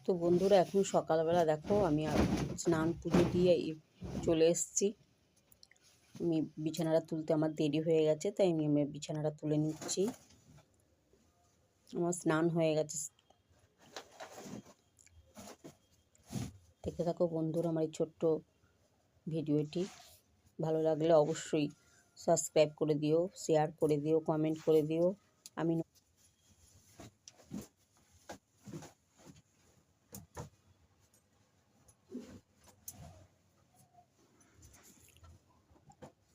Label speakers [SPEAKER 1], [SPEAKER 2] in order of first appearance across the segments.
[SPEAKER 1] তো বন্ধুরা, এখন সকালবেলা দেখো আমি স্নান পুজো দিয়ে চলে এসেছি। আমি বিছানাটা তুলতে আমার দেরি হয়ে গেছে, তাই আমি বিছানাটা তুলে নিচ্ছি। আমার স্নান হয়ে গেছে। দেখতে থাকো বন্ধুরা আমার এই ছোট্ট ভিডিওটি। ভালো লাগলে অবশ্যই সাবস্ক্রাইব করে দিও, শেয়ার করে দিও, কমেন্ট করে দিও। আমি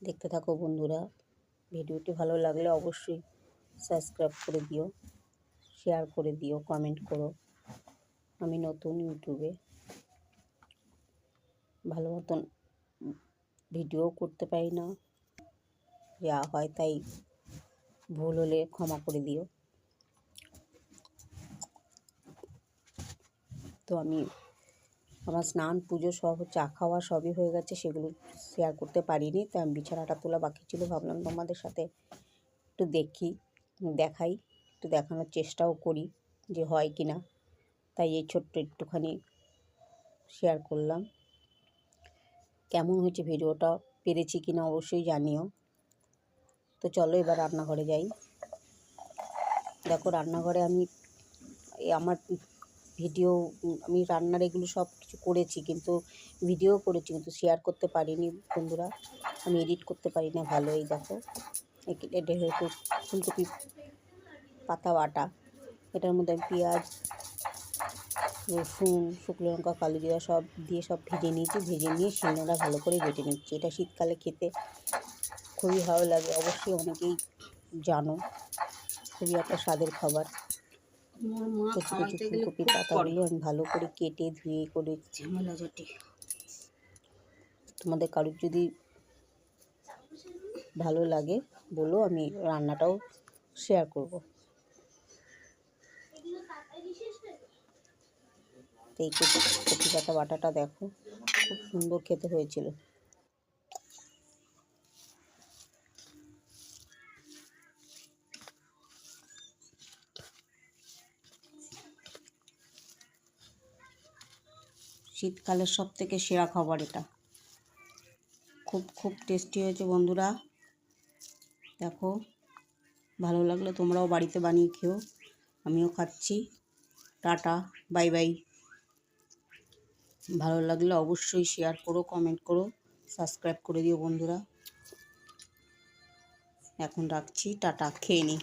[SPEAKER 1] দেখতে থাকো বন্ধুরা, ভিডিওটি ভালো লাগলে অবশ্যই সাবস্ক্রাইব করে দিও, শেয়ার করে দিও, কমেন্ট করো। আমি নতুন ইউটিউবে, ভালো মতন ভিডিও করতে পারি না, যা হয় তাই ভুল হলে ক্ষমা করে দিও। তো আমি আমার স্নান পুজো সব চা খাওয়া সবই হয়ে গেছে, সেগুলো শেয়ার করতে পারিনি। তাই আমি বিছানাটা তোলা বাকি ছিল, ভাবলাম তোমাদের সাথে একটু দেখাই, একটু দেখানোর চেষ্টাও করি যে হয় কি না। তাই এই ছোট্ট একটুখানি শেয়ার করলাম। কেমন হয়েছে ভিডিওটা, পেরেছি কি না অবশ্যই জানিও। তো চলো এবার রান্নাঘরে যাই। দেখো রান্নাঘরে আমি আমার ভিডিও, আমি রান্নার এগুলো সব কিছু করেছি, কিন্তু ভিডিও করেছি কিন্তু শেয়ার করতে পারিনি বন্ধুরা। আমি এডিট করতে পারি না ভালো। এই দেখো এটা হয়তো ফুলকপি পাতা বাটা, এটার মধ্যে আমি পেঁয়াজ, রসুন, শুকনো লঙ্কা, কালো জিরা সব দিয়ে সব ভেজে নিয়েছি। ভেজে নিয়ে শিলনোড়া ভালো করে বেটে নিচ্ছি। এটা শীতকালে খেতে খুবই ভালো লাগে, অবশ্যই অনেকেই জানো। খুবই একটা স্বাদের খাবার। কচি কচি ফুলকপির পাতাগুলো আমি ভালো করে কেটে ধুয়ে করে তোমাদের কারোর যদি ভালো লাগে বলো, আমি রান্নাটাও শেয়ার করব। এই কচি পাতা বাটাটা দেখো খুব সুন্দর খেতে হয়েছিল। শীতকালের সব থেকে সেরা খাবার এটা, খুব টেস্টি হয়েছে বন্ধুরা। দেখো ভালো লাগলে তোমরাও বাড়িতে বানিয়ে খেও। আমিও খাচ্ছি। Tata, bye bye. ভালো লাগলে অবশ্যই শেয়ার করো, কমেন্ট করো, সাবস্ক্রাইব করে দিও বন্ধুরা। এখন রাখছি, টাটা, খেয়ে নিই।